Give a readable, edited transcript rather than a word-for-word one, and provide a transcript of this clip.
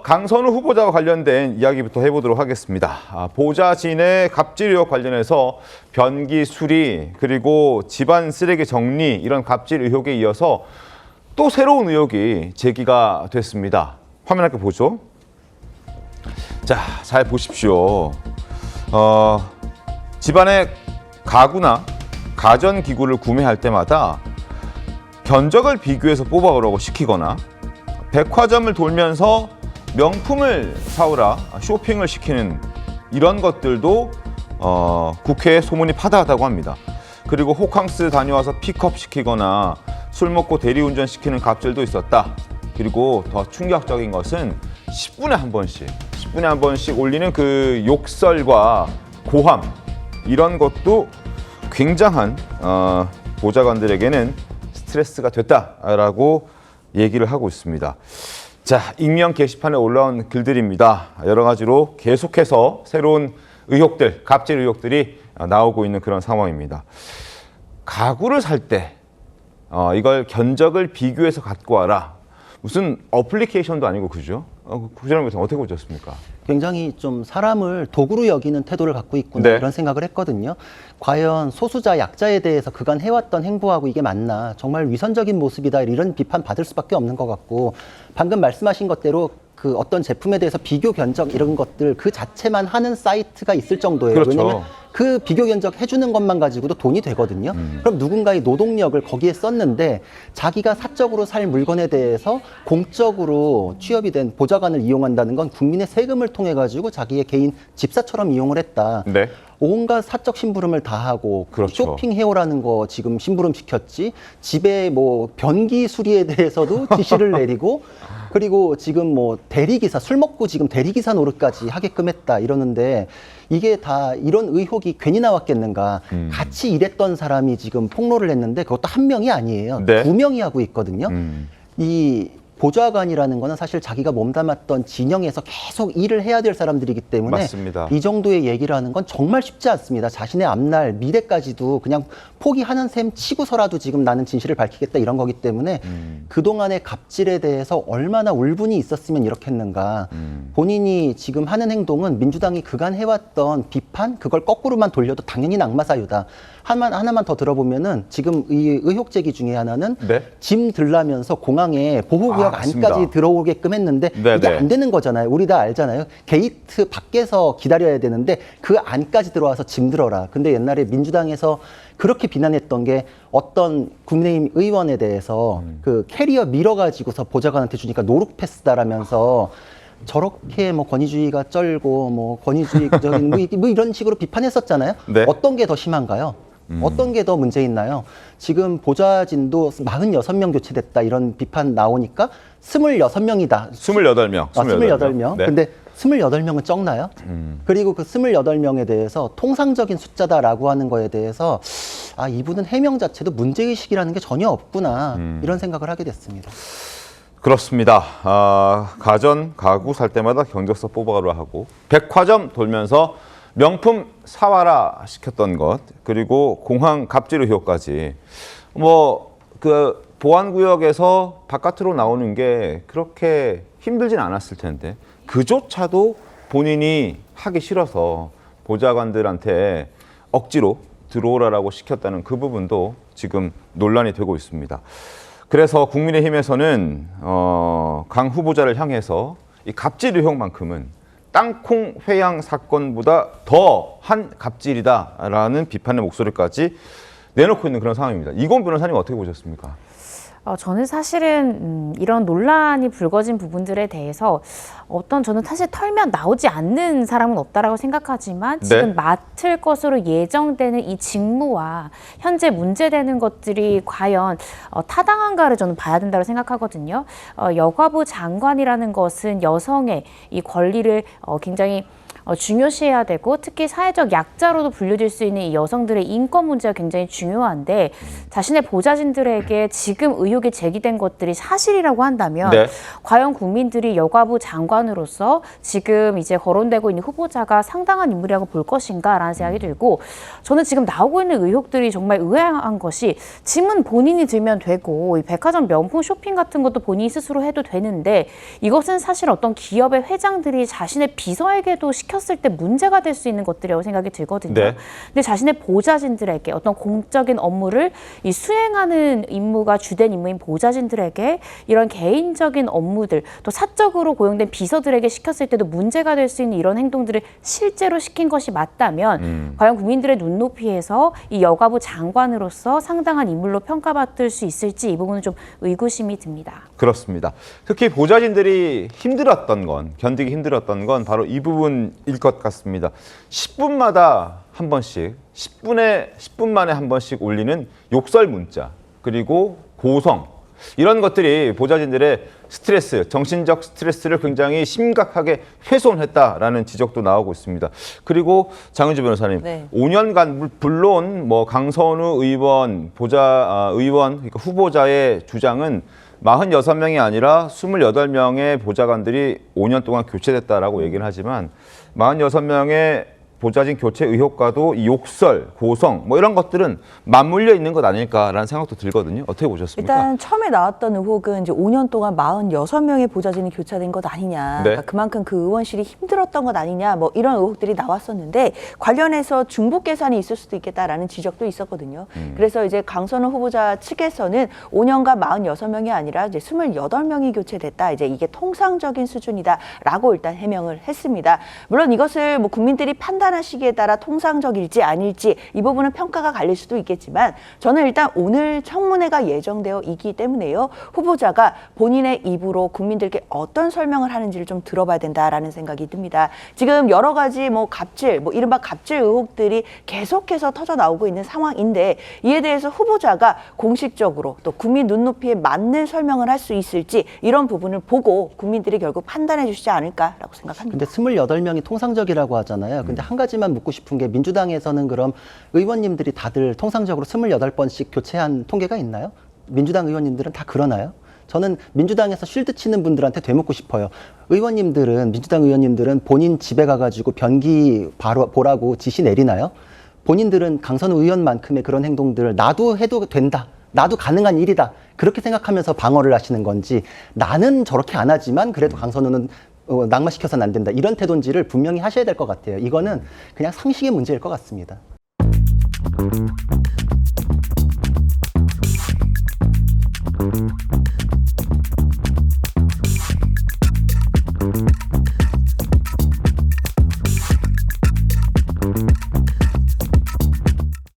강선우 후보자와 관련된 이야기부터 해보도록 하겠습니다. 보좌진의 갑질 의혹 관련해서 변기 수리 그리고 집안 쓰레기 정리 이런 갑질 의혹에 이어서 또 새로운 의혹이 제기가 됐습니다. 화면 함께 보죠. 자, 잘 보십시오. 집안의 가구나 가전기구를 구매할 때마다 견적을 비교해서 뽑아오라고 시키거나 백화점을 돌면서 명품을 사오라 쇼핑을 시키는 이런 것들도 국회에 소문이 파다하다고 합니다. 그리고 호캉스 다녀와서 픽업시키거나 술 먹고 대리운전 시키는 갑질도 있었다. 그리고 더 충격적인 것은 10분에 한 번씩 올리는 그 욕설과 고함 이런 것도 굉장한 보좌관들에게는 스트레스가 됐다라고 얘기를 하고 있습니다. 자, 익명 게시판에 올라온 글들입니다. 여러 가지로 계속해서 새로운 의혹들, 갑질 의혹들이 나오고 있는 그런 상황입니다. 가구를 살 때 이걸 견적을 비교해서 갖고 와라. 무슨 어플리케이션도 아니고 그죠? 부장님께서 어떻게 보셨습니까? 굉장히 좀 사람을 도구로 여기는 태도를 갖고 있구나 이런 생각을 했거든요. 과연 소수자, 약자에 대해서 그간 해왔던 행보하고 이게 맞나? 정말 위선적인 모습이다 이런 비판 받을 수밖에 없는 것 같고 방금 말씀하신 것대로 그 어떤 제품에 대해서 비교 견적 이런 것들 그 자체만 하는 사이트가 있을 정도예요. 그렇죠. 왜냐하면 그 비교 견적 해주는 것만 가지고도 돈이 되거든요. 그럼 누군가의 노동력을 거기에 썼는데 자기가 사적으로 살 물건에 대해서 공적으로 취업이 된 보좌관을 이용한다는 건 국민의 세금을 통해 가지고 자기의 개인 집사처럼 이용을 했다. 네. 온갖 사적 심부름을 다 하고 그렇죠. 쇼핑해오라는 거 지금 심부름 시켰지. 집에 뭐 변기 수리에 대해서도 지시를 내리고 그리고 지금 뭐 대리기사 술 먹고 지금 대리기사 노릇까지 하게끔 했다 이러는데 이게 다 이런 의혹이 괜히 나왔겠는가. 같이 일했던 사람이 지금 폭로를 했는데 그것도 한 명이 아니에요. 네. 2명이 하고 있거든요. 이 보좌관이라는 거는 사실 자기가 몸담았던 진영에서 계속 일을 해야 될 사람들이기 때문에 맞습니다. 이 정도의 얘기를 하는 건 정말 쉽지 않습니다. 자신의 앞날 미래까지도 그냥 포기하는 셈 치고서라도 지금 나는 진실을 밝히겠다 이런 거기 때문에 그동안의 갑질에 대해서 얼마나 울분이 있었으면 이렇게 했는가. 본인이 지금 하는 행동은 민주당이 그간 해왔던 비판 그걸 거꾸로만 돌려도 당연히 낙마사유다. 하나만 더 들어보면은 지금 이 의혹 제기 중에 하나는 짐 들라면서 공항에 보호구역 안까지 들어오게끔 했는데 이게 안 되는 거잖아요. 우리 다 알잖아요. 게이트 밖에서 기다려야 되는데 그 안까지 들어와서 짐 들어라. 근데 옛날에 민주당에서 그렇게 비난했던 게 어떤 국민의힘 의원에 대해서 그 캐리어 밀어가지고서 보좌관한테 주니까 노룩 패스다라면서 저렇게 뭐 권위주의가 쩔고 뭐 권위주의적인 뭐 이런 식으로 비판했었잖아요. 네. 어떤 게 더 심한가요? 어떤 게 더 문제 있나요? 지금 보좌진도 46명 교체됐다 이런 비판 나오니까 26명이다. 28명. 28명. 네. 근데 28명은 적나요? 그리고 그 28명에 대해서 통상적인 숫자다라고 하는 거에 대해서 아, 이분은 해명 자체도 문제의식이라는 게 전혀 없구나 이런 생각을 하게 됐습니다. 그렇습니다. 가전, 가구 살 때마다 견적서 뽑아가라 하고 백화점 돌면서 명품 사와라 시켰던 것 그리고 공항 갑질 의혹까지 그 보안구역에서 바깥으로 나오는 게 그렇게 힘들진 않았을 텐데 그조차도 본인이 하기 싫어서 보좌관들한테 억지로 들어오라라고 시켰다는 그 부분도 지금 논란이 되고 있습니다. 그래서 국민의힘에서는 강 후보자를 향해서 이 갑질 의혹만큼은 땅콩 회양 사건보다 더한 갑질이다라는 비판의 목소리까지 내놓고 있는 그런 상황입니다. 이건 변호사님 어떻게 보셨습니까? 저는 사실은 이런 논란이 불거진 부분들에 대해서 저는 사실 털면 나오지 않는 사람은 없다라고 생각하지만 지금 맡을 것으로 예정되는 이 직무와 현재 문제되는 것들이 과연 타당한가를 저는 봐야 된다고 생각하거든요. 여가부 장관이라는 것은 여성의 이 권리를 굉장히 중요시해야 되고 특히 사회적 약자로도 분류될 수 있는 이 여성들의 인권 문제가 굉장히 중요한데 자신의 보좌진들에게 지금 의혹이 제기된 것들이 사실이라고 한다면 네. 과연 국민들이 여가부 장관으로서 지금 이제 거론되고 있는 후보자가 상당한 인물이라고 볼 것인가라는 생각이 들고 저는 지금 나오고 있는 의혹들이 정말 의아한 것이 짐은 본인이 들면 되고 이 백화점 명품 쇼핑 같은 것도 본인이 스스로 해도 되는데 이것은 사실 어떤 기업의 회장들이 자신의 비서에게도 시켰을 때 문제가 될 수 있는 것들이라고 생각이 들거든요. 네. 근데 자신의 보좌진들에게 어떤 공적인 업무를 이 수행하는 임무가 주된 임무인 보좌진들에게 이런 개인적인 업무들 또 사적으로 고용된 비서들에게 시켰을 때도 문제가 될 수 있는 이런 행동들을 실제로 시킨 것이 맞다면 과연 국민들의 눈높이에서 이 여가부 장관으로서 상당한 인물로 평가받을 수 있을지 이 부분은 좀 의구심이 듭니다. 그렇습니다. 특히 보좌진들이 힘들었던 건, 견디기 힘들었던 건 바로 이 부분일 것 같습니다. 10분마다 한 번씩, 10분 만에 한 번씩 올리는 욕설 문자, 그리고 고성, 이런 것들이 보좌진들의 스트레스, 정신적 스트레스를 굉장히 심각하게 훼손했다라는 지적도 나오고 있습니다. 그리고 장윤주 변호사님, 네. 5년간 물론 뭐 강선우 의원, 그러니까 후보자의 주장은 46명이 아니라 28명의 보좌관들이 5년 동안 교체됐다라고 얘기를 하지만 46명의 보좌진 교체 의혹과도 이 욕설, 고성 뭐 이런 것들은 맞물려 있는 것 아닐까라는 생각도 들거든요. 어떻게 보셨습니까? 일단 처음에 나왔던 의혹은 이제 5년 동안 46명의 보좌진이 교체된 것 아니냐. 네. 그러니까 그만큼 그 의원실이 힘들었던 것 아니냐. 뭐 이런 의혹들이 나왔었는데 관련해서 중복 계산이 있을 수도 있겠다라는 지적도 있었거든요. 그래서 이제 강선우 후보자 측에서는 5년간 46명이 아니라 이제 28명이 교체됐다. 이제 이게 통상적인 수준이다라고 일단 해명을 했습니다. 물론 이것을 뭐 국민들이 판단하시기에 따라 통상적일지 아닐지 이 부분은 평가가 갈릴 수도 있겠지만 저는 일단 오늘 청문회가 예정되어 있기 때문에요. 후보자가 본인의 입으로 국민들께 어떤 설명을 하는지를 좀 들어봐야 된다라는 생각이 듭니다. 지금 여러 가지 뭐 갑질, 뭐 이른바 갑질 의혹들이 계속해서 터져 나오고 있는 상황인데 이에 대해서 후보자가 공식적으로 또 국민 눈높이에 맞는 설명을 할 수 있을지 이런 부분을 보고 국민들이 결국 판단해 주시지 않을까라고 생각합니다. 근데 28명이 통상적이라고 하잖아요. 근데 한 가지만 묻고 싶은 게 민주당에서는 그럼 의원님들이 다들 통상적으로 28번씩 교체한 통계가 있나요? 민주당 의원님들은 다 그러나요? 저는 민주당에서 쉴드 치는 분들한테 되묻고 싶어요. 민주당 의원님들은 본인 집에 가가지고 변기 보라고 지시 내리나요? 본인들은 강선우 의원만큼의 그런 행동들을 나도 해도 된다. 나도 가능한 일이다. 그렇게 생각하면서 방어를 하시는 건지 나는 저렇게 안 하지만 그래도 강선우는 낙마시켜서는 안 된다. 이런 태도인지를 분명히 하셔야 될 것 같아요. 이거는 그냥 상식의 문제일 것 같습니다.